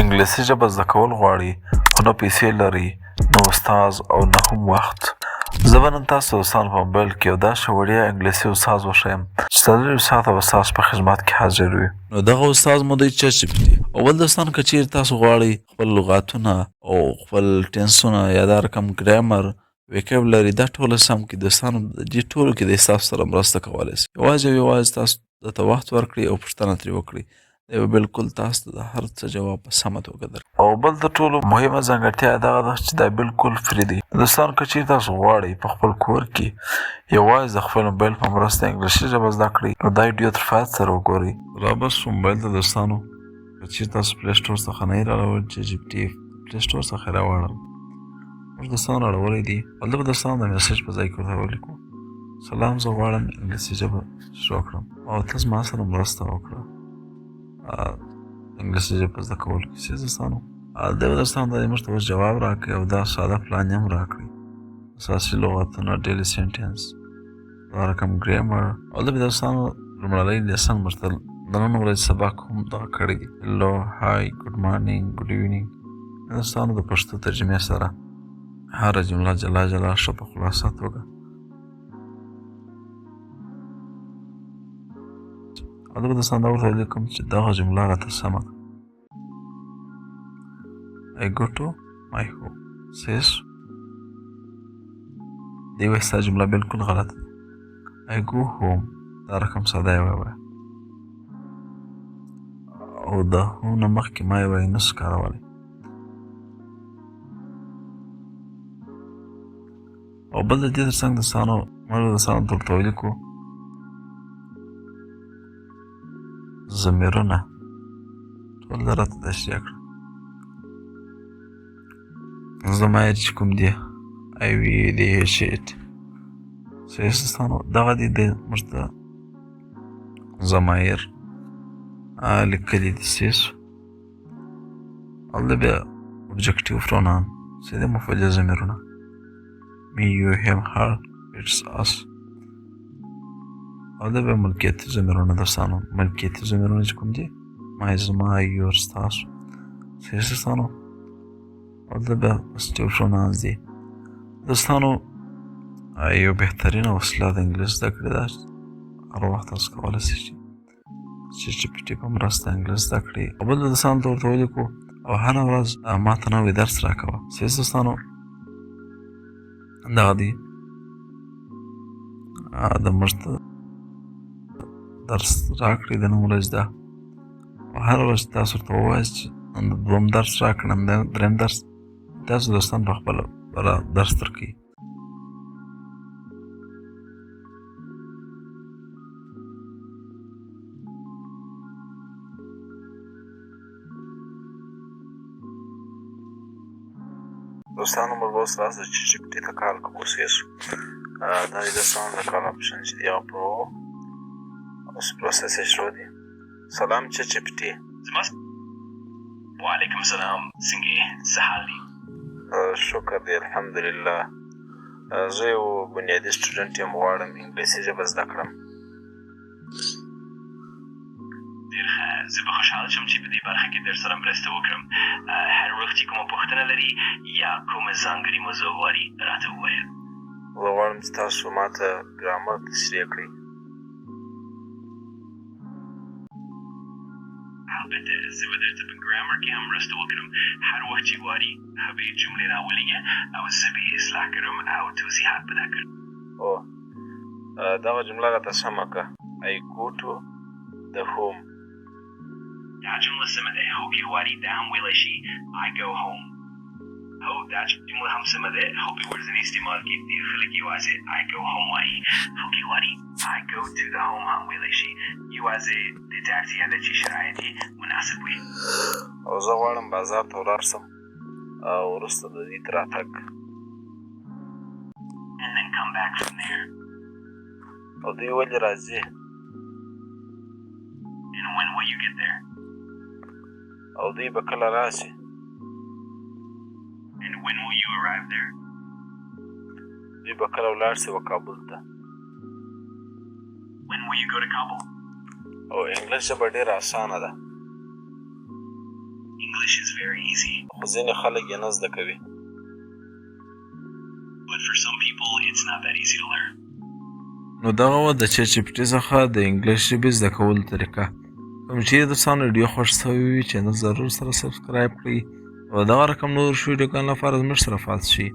انګلیسي ژبه زده کول غواړي خو نه پیسې لري نه استاد او نه هم وخت. زه به نن تاسو دوستانو په موبایل کې یو داسې وړیا انګلیسي استاد وښیم چې څلوېښت ساعته به ستاسو په خدمت کې حاضر وي. نو دغه استاد مو دی چټ جی پي ټي. اول دوستانو که چیرې تاسو غواړئ خپل لغاتونه او خپل ټینسونه یا دا رقم ګرامر ویکیبلري دا ټوله سم کړي دوستانو د دې ټولو کې د ستاسو سره مرسته کولی شي. یوازې او یوازې تاسو درته وخت ورکړئ او پوښتنه ترې وکړئ. دی به بالکل تاسو ته د هر څه جواب په سمه توګه درکړي. او بل تر ټولو مهمه ځانګړتیا یې دغه ده چې دا بالکل فری دی. دوستانو که چیرې تاسو غواړئ په خپل کور کې یوازې د خپل موبایل په مرسته انګلیسي ژبه زده کړئ نو دا ویډیو تر پای سره وګورئ. رابس موبایل ته دوستانو که چیرې تاسو پلی سټور څخه نه یې راوړئ چټ جي پي ټي پلی سټور څخه یې راوړئ. موږ دوستانو راوړی دي. هلته به دوستانو د میسج په ځای کې ورته ولیکو سلام زه غواړم انګلیسي ژبه شروع کړم او ته زما سره مرسته وکړه انګلیسي ژبه په زده کولو کې. څه دوستانو دی به دوستانو دا موږ ته اوس جواب راکړي او دا ساده پلان یې هم راکړي. اساسي لغتونه ډیلي سینټنس دا رقم ګرامر. هلته به دوستانو لومړنی لیسن موږ ته د نن ورځې سبق هم دغه کړی دي. هلو های ګوډ مارنینګ ګوډ ایونینګ. دوستانو د پښتو ترجمې سره هره جمله جلا جلا ښه په خلاصه توګه هلته به دوستانو دا ورته ولیکم چې دغه جمله راته سمه ده. I go to my home says دی وایي ستا جمله بالکل غلطه ده. I go home دا رقم ساده یې ووایه او د هو نه مخکې ما یې وایي نسو کارولی. او بل د دې تر څنګ دوستانو موږ دوستانو ته ورته ولیکو ضمیرونه ټول دا راته تشریح کړه. ضمایر چې کوم دي I we they shit صحیح دوستانو دغه دي د موږ ته ضمایر لیکلي دي. سیسو هلته بیا objective pronoun څه دي مفعول ضمیرونه me you him her it's us. هلته بیا ملکیتي ضمیرونه دوستانو ملکیتي ضمیرونه چې کوم دي ما زما your ستاسو. صحیح دوستانو هلته بیا positive pronouns دي. دوستانو یو بهترینه وسیله د انګلیس زده کړې ده هر وخت تاسو کولی شئ چټ جي پي ټي په مرسته انګلیس زده کړئ. او بل دوستانو ته ورته ولیکو او هره ورځ ما ته نوی درس راکوه. صحیح دوستانو دغه دي د موږ ته درس راکړئ د نن ورځ ده او هره ورځ تاسو ورته ووایاست چې دوم درس راکړم دریم درس تاسو دوستان په خپله درس درکوي. دوستانو موږ به اوس تاسو د چټ جي پي ټي ته کال کوو. اوسېسو دا د دوستانو د کال اپشن چې دی هغه پرو اوس پروسس یې شروع دی. سلام چټ جي پي ټي. وعلیکم السلام څنګه یې څه حال دی؟ شکر دی الحمدلله. زه یو بنیادي سټوډنټ یم غواړم انګلیسي ژبه زده کړم. ډېر ښه زه به خوشحاله شم چې په دې برخه کې در سره مرسته وکړم. هر وخت چې کومه پوښتنه لري یا کومه ځانګړې موضوع غواړي راته ووایه. زه غواړم چې تاسو ما ته ګرامر تشریح کړئ. البته زه به درته په ګرامر کې هم مرسته وکړم. هر وخت چې غواړي هغې جملې راولېږه او زه به یې اصلاح کړم او توضیحات به درکړم. دغه جمله راته سمه کړه. I go to the home. دا جمله سمه ده. خو که غواړي دا هم ویلی شي I go home. هو دا جمله هم سمه ده خو په ورځني استعمال کې ډېر خلک یوازې I go home وایي. خو که غواړي I go to the home هم ویلی شي. یوازې دې ته اړتیا ده چې شرایط یې مناسب وي. او زه غواړم بازار ته ولاړ سم او وروسته د دې تر راتګ and then come back from there. او دوی ولې راځي and when will you get there? او دوی به کله راشي and when will you arrive there? دوی به کله ولاړ شي کابل ته when will you go to Kabul? او انګلیس ژبه ډېره اسانه ده. English is very easy, خو ځینې خلک یې نه زده کوي. but for some people, it's not that easy to learn. نو دغه وه د چټ جي پي ټي څخه د انګلیش ژبې زده کولو طریقه. کوم چې د دوستانو ویډیو خوښ شوی وي چینل ضرور سره سبسکرایب کړئ او دغه رقم نور ویډیوګانو لپاره زموږ سره پاتې شئ.